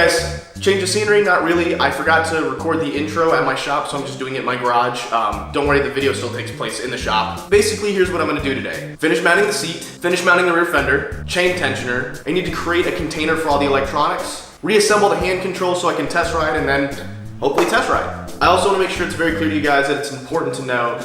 guys, change of scenery, not really. I forgot to record the intro at my shop, so I'm just doing it in my garage. Don't worry, the video still takes place in the shop. Basically, here's what I'm gonna do today. Finish mounting the seat, finish mounting the rear fender, chain tensioner. I need to create a container for all the electronics, reassemble the hand controls so I can test ride, and then hopefully test ride. I also wanna make sure it's very clear to you guys that it's important to know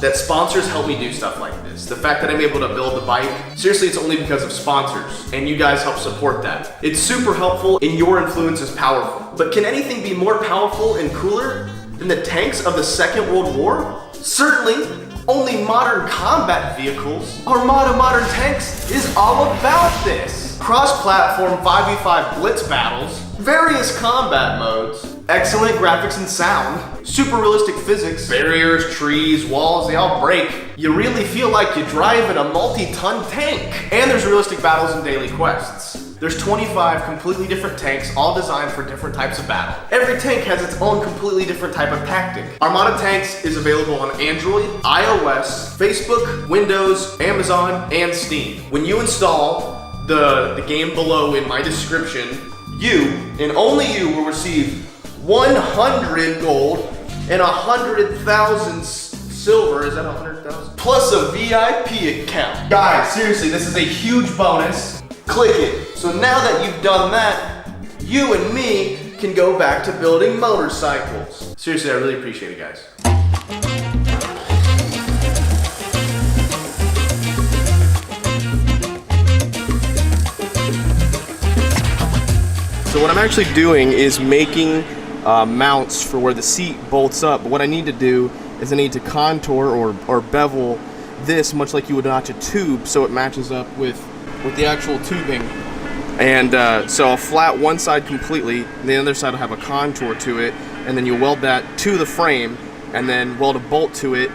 that sponsors help me do stuff like this. The fact that I'm able to build the bike, seriously, it's only because of sponsors, and you guys help support that. It's super helpful, and your influence is powerful. But can anything be more powerful and cooler than the tanks of the Second World War? Certainly, only modern combat vehicles. Armada Modern Tanks is all about this. Cross-platform 5v5 blitz battles, various combat modes, excellent graphics and sound, super realistic physics, barriers, trees, walls, they all break. You really feel like you're driving a multi-ton tank. And there's realistic battles and daily quests. There's 25 completely different tanks, all designed for different types of battle. Every tank has its own completely different type of tactic. Armada Tanks is available on Android, iOS, Facebook, Windows, Amazon, and Steam. When you install the game below in my description, you, and only you, will receive 100 gold and 100,000 silver. Is that 100,000? Plus a VIP account. Guys, seriously, this is a huge bonus. Click it. So now that you've done that, you and me can go back to building motorcycles. Seriously, I really appreciate it, guys. So what I'm actually doing is making mounts for where the seat bolts up. But what I need to do is I need to contour or bevel this much like you would notch a tube so it matches up with the actual tubing. And so I'll flat one side completely, and the other side will have a contour to it, and then you weld that to the frame and then weld a bolt to it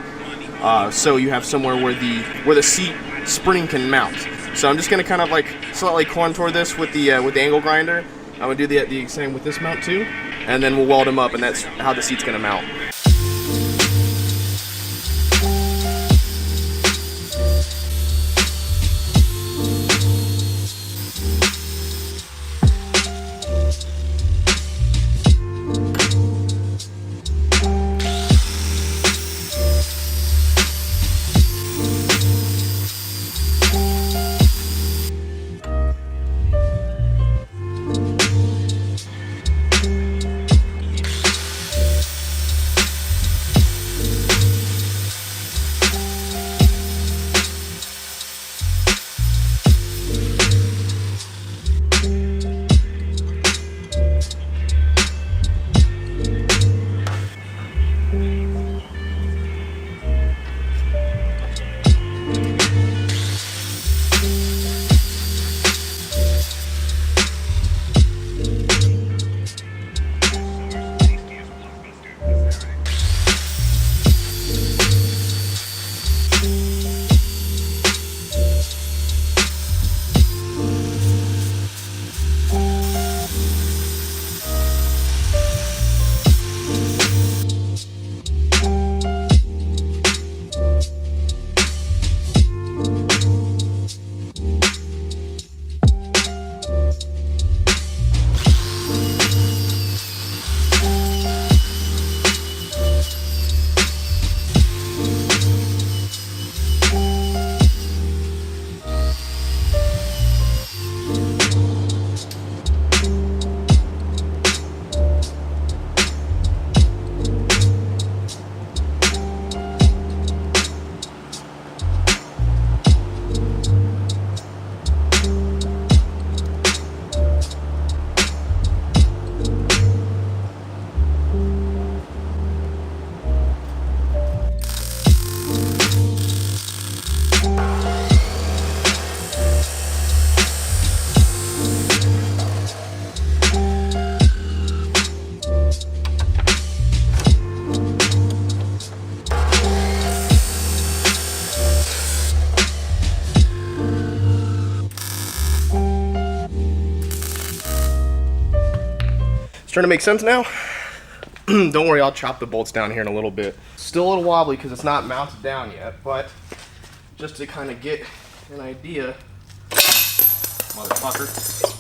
so you have somewhere where the seat spring can mount. So I'm just gonna kind of like slightly contour this with the angle grinder. I'm gonna do the same with this mount too, and then we'll weld them up, and that's how the seat's gonna mount. Starting to make sense now? Don't worry, I'll chop the bolts down here in a little bit. Still a little wobbly because it's not mounted down yet, but just to kind of get an idea, motherfucker.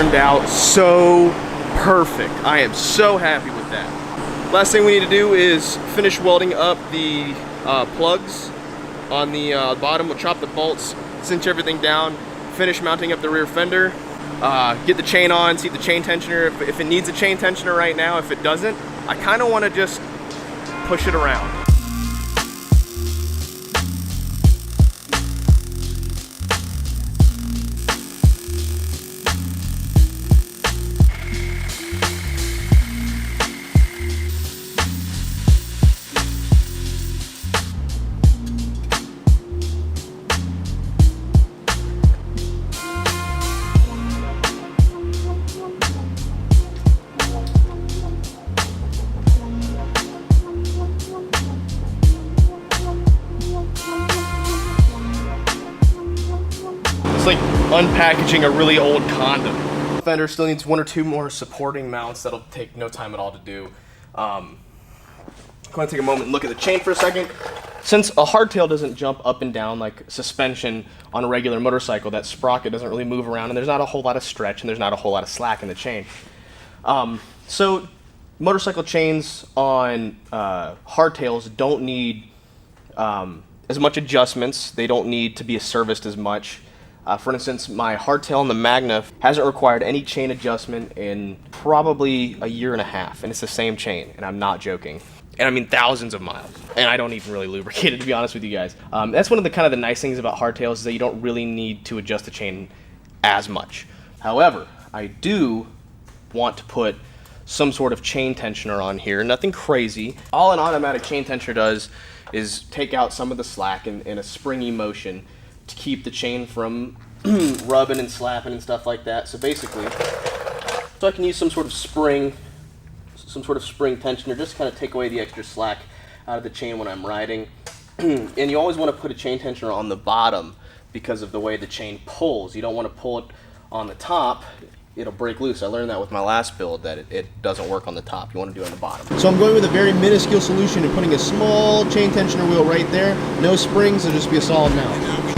turned out so perfect. I am so happy with that. Last thing we need to do is finish welding up the plugs on the bottom. We'll chop the bolts, cinch everything down, finish mounting up the rear fender, get the chain on, see the chain tensioner, if it needs a chain tensioner right now. If it doesn't, I kind of want to just push it around. Like unpackaging a really old condom. Fender still needs one or two more supporting mounts that'll take no time at all to do. I'm going to take a moment and look at the chain for a second. Since a hardtail doesn't jump up and down like suspension on a regular motorcycle, that sprocket doesn't really move around, and there's not a whole lot of stretch and there's not a whole lot of slack in the chain. So motorcycle chains on hardtails don't need as much adjustments. They don't need to be serviced as much. For instance, my hardtail on the Magna hasn't required any chain adjustment in probably a year and a half, and it's the same chain, and I'm not joking. And I mean thousands of miles, and I don't even really lubricate it, to be honest with you guys. That's one of the kind of the nice things about hardtails, is that you don't really need to adjust the chain as much. However, I do want to put some sort of chain tensioner on here, nothing crazy. All an automatic chain tensioner does is take out some of the slack in a springy motion to keep the chain from rubbing and slapping and stuff like that. So basically, so I can use some sort of spring tensioner just to kind of take away the extra slack out of the chain when I'm riding. And you always want to put a chain tensioner on the bottom because of the way the chain pulls. You don't want to pull it on the top. It'll break loose. I learned that with my last build, that it doesn't work on the top. You want to do it on the bottom. So I'm going with a very minuscule solution and putting a small chain tensioner wheel right there. No springs, it'll just be a solid mount.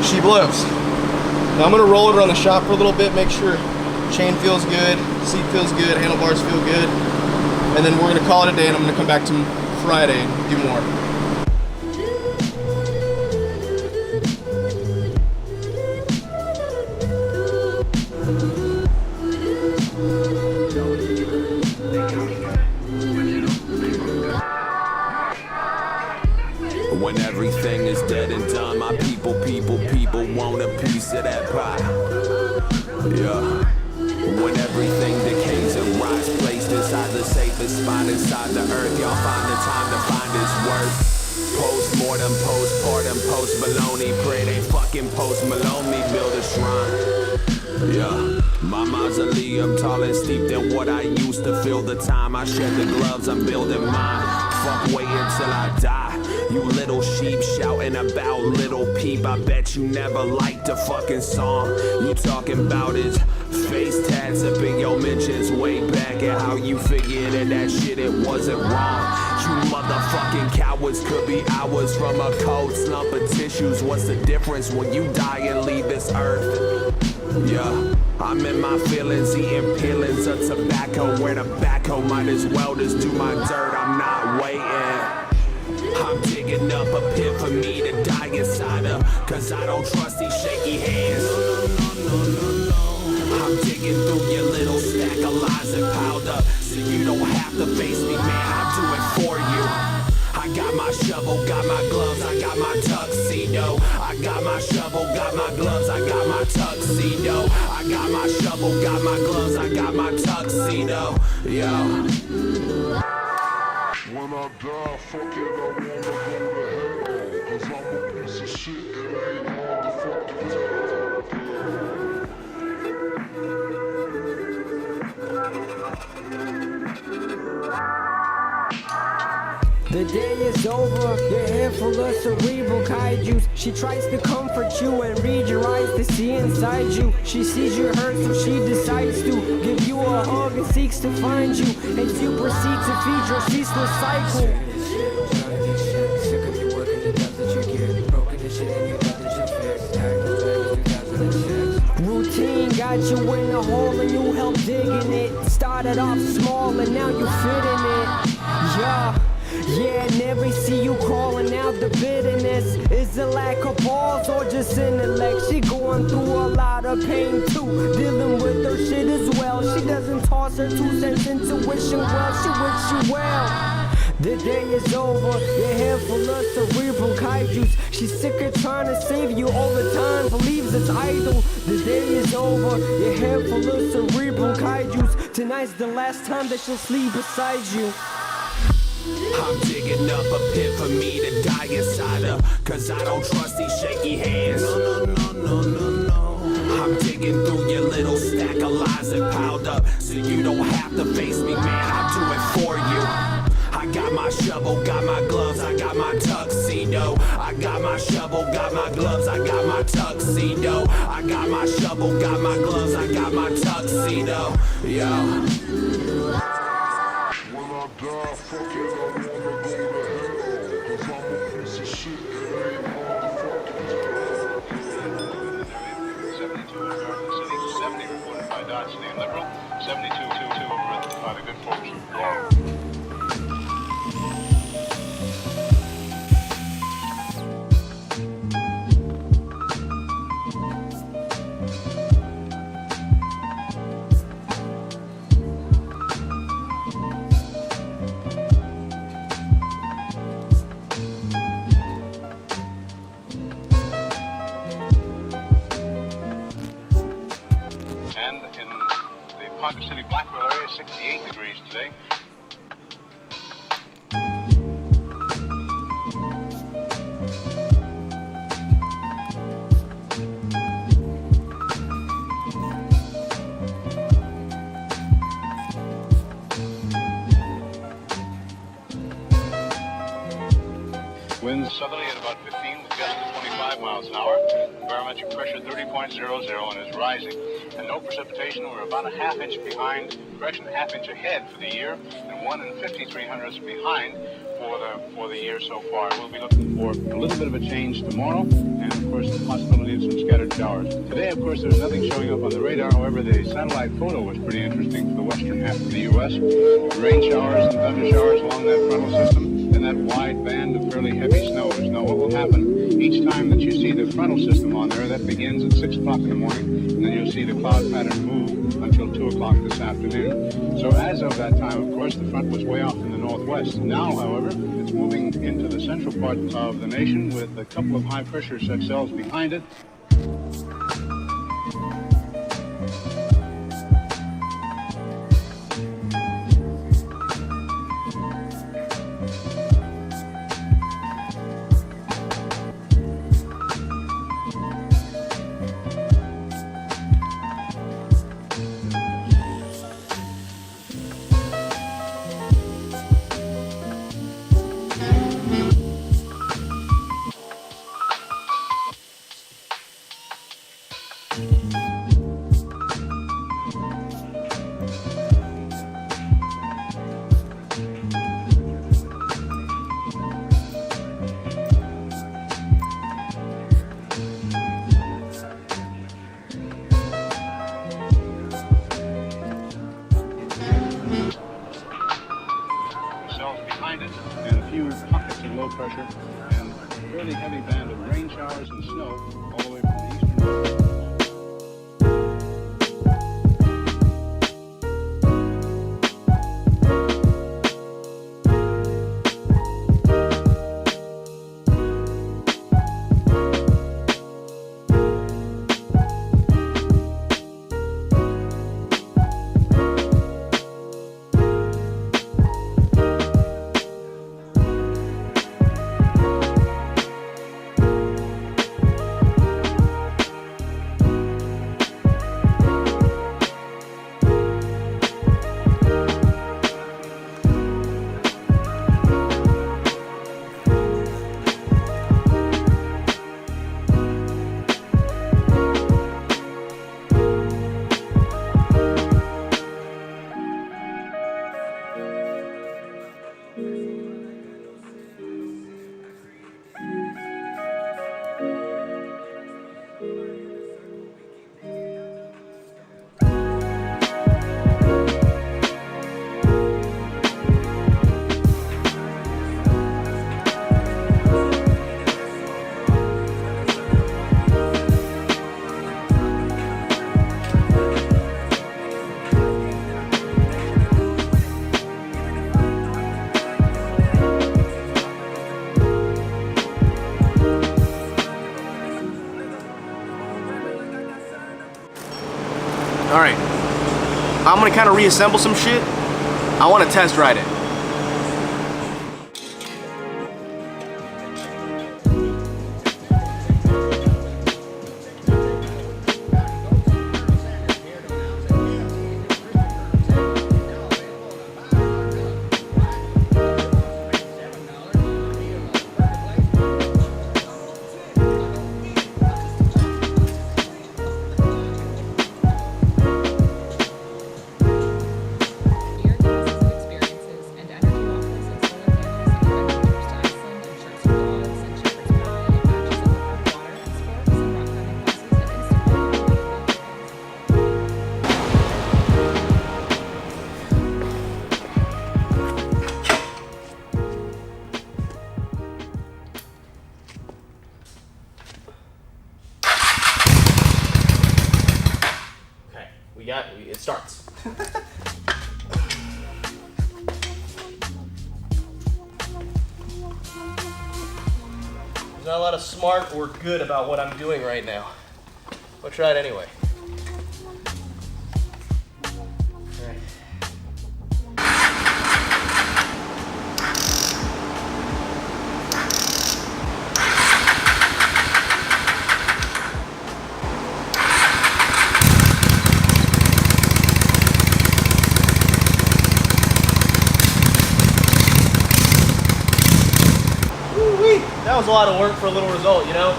She blows. Now I'm gonna roll it around the shop for a little bit, make sure chain feels good, seat feels good, handlebars feel good, and then we're gonna call it a day, and I'm gonna come back to Friday and do more. When everything is dead and done, my people want a piece of that pie. by the safest spot inside the earth. Y'all find the time to find his worth. Post-mortem, postpartum, post-baloney. Pray they fucking post-Malone me, build a shrine. Yeah, my mausoleum tall and steep than what I used to feel the time I shed the gloves, I'm building mine. Fuck waiting till I die. You little sheep shouting about Little Peep. I bet you never liked a fucking song. You talking about his face tats up in your mentions way back at how you figured that shit it wasn't wrong. You motherfucking cowards could be hours from a cold slump of tissues. What's the difference when you die and leave this earth? Yeah, I'm in my feelings, eating peelings of tobacco where tobacco might as well just do my dirt. I'm not waiting. I'm digging up a pit for me to die inside of, cause I don't trust these shaky hands. I'm digging through your little stack of lies and piled up, so you don't have to face me, man, I'll do it for you. I got my shovel, got my gloves, I got my tuxedo. I got my shovel, got my gloves, I got my tuxedo. I got my shovel, got my gloves, I got my tuxedo. Yo. When I die, fuck it, I wanna go to hell. Cause I'm a piece of shit, it ain't hard to fucking tell. The day is over, your hair full of cerebral kaijus. She tries to comfort you and read your eyes to see inside you. She sees you hurt, so she decides to give you a hug and seeks to find you as you proceed to feed your ceaseless cycle. Routine got you in the hole and you help digging it. Started off small and now you fit in it. Yeah, never see you calling out the bitterness. Is it lack of balls or just intellect? She going through a lot of pain too, dealing with her shit as well. She doesn't toss her 2 cents intuition well, she wish you well. The day is over, your head full of cerebral kaijus. She's sick of trying to save you all the time, believes it's idle. The day is over, your head full of cerebral kaijus. Tonight's the last time that she'll sleep beside you. I'm digging up a pit for me to die inside of, cause I don't trust these shaky hands. No. I'm digging through your little stack of lies and piled up, so you don't have to face me, man, I'll do it for you. I got my shovel, got my gloves, I got my tuxedo. I got my shovel, got my gloves, I got my tuxedo. I got my shovel, got my gloves, I got my tuxedo. Yo. Die, fuck it, I wanna go to hell. Cause I'm a piece of shit, it ain't hard to fucking tell. 72 in Garden City, 70 reported by Dodge City and Liberal, 72 over by the good folks of Laurel. And in the Ponca City Blackwell area, 68 degrees today. Winds southerly at about 15 with gusts of 25 miles an hour. Barometric pressure 30.00 and is rising. And no precipitation. We're about a half inch behind, correction, a half inch ahead for the year, and 1 53/100ths behind for the year so far. We'll be looking for a little bit of a change tomorrow, and of course the possibility of some scattered showers. Today, of course, there's nothing showing up on the radar. However, the satellite photo was pretty interesting for the western half of the U.S. Rain showers and thunder showers along that frontal system, and that wide band of fairly heavy snows. Now, what will happen each time that you see the frontal system on there? That begins at 6 o'clock in the morning, and then you'll see the cloud pattern move until 2 o'clock this afternoon. So as of that time, of course, the front was way off in the northwest. Now, however, it's moving into the central part of the nation with a couple of high-pressure cells behind it. few pockets of low pressure and a fairly heavy band of rain showers and snow all the way from the eastern. All right, I'm gonna kind of reassemble some shit. I want to test ride it. It starts. There's not a lot of smart or good about what I'm doing right now. I'll try it anyway. All right. That was a lot of work for a little result, you know?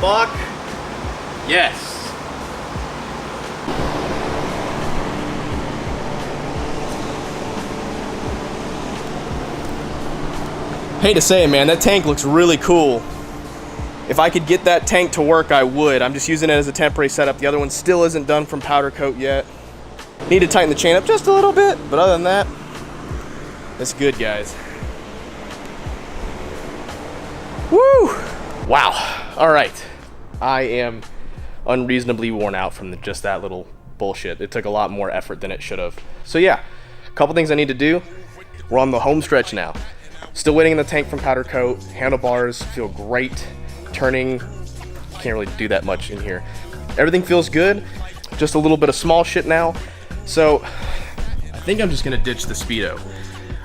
Fuck yes. Hate to say it, man, that tank looks really cool. If I could get that tank to work, I would. I'm just using it as a temporary setup. The other one still isn't done from powder coat yet. Need to tighten the chain up just a little bit, but other than that, it's good, guys. Woo! Wow. All right. I am unreasonably worn out from just that little bullshit. It took a lot more effort than it should have. So yeah, a couple things I need to do. We're on the home stretch now. Still waiting in the tank from powder coat. Handlebars feel great. Turning, can't really do that much in here. Everything feels good. Just a little bit of small shit now. So I think I'm just gonna ditch the Speedo.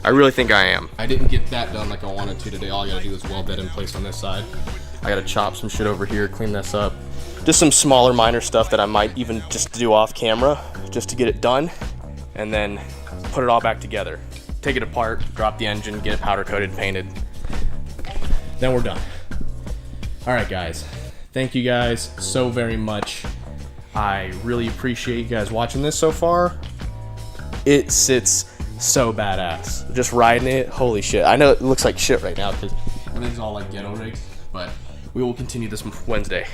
I really think I am. I didn't get that done like I wanted to today. All I gotta do is weld that in place on this side. I gotta chop some shit over here, clean this up. Just some smaller minor stuff that I might even just do off camera just to get it done, and then put it all back together. Take it apart, drop the engine, get it powder coated, painted. Then we're done. All right, guys. Thank you guys so very much. I really appreciate you guys watching this so far. It sits so badass. Just riding it, holy shit. I know it looks like shit right now because everything's all like ghetto rigged, but we will continue this Wednesday.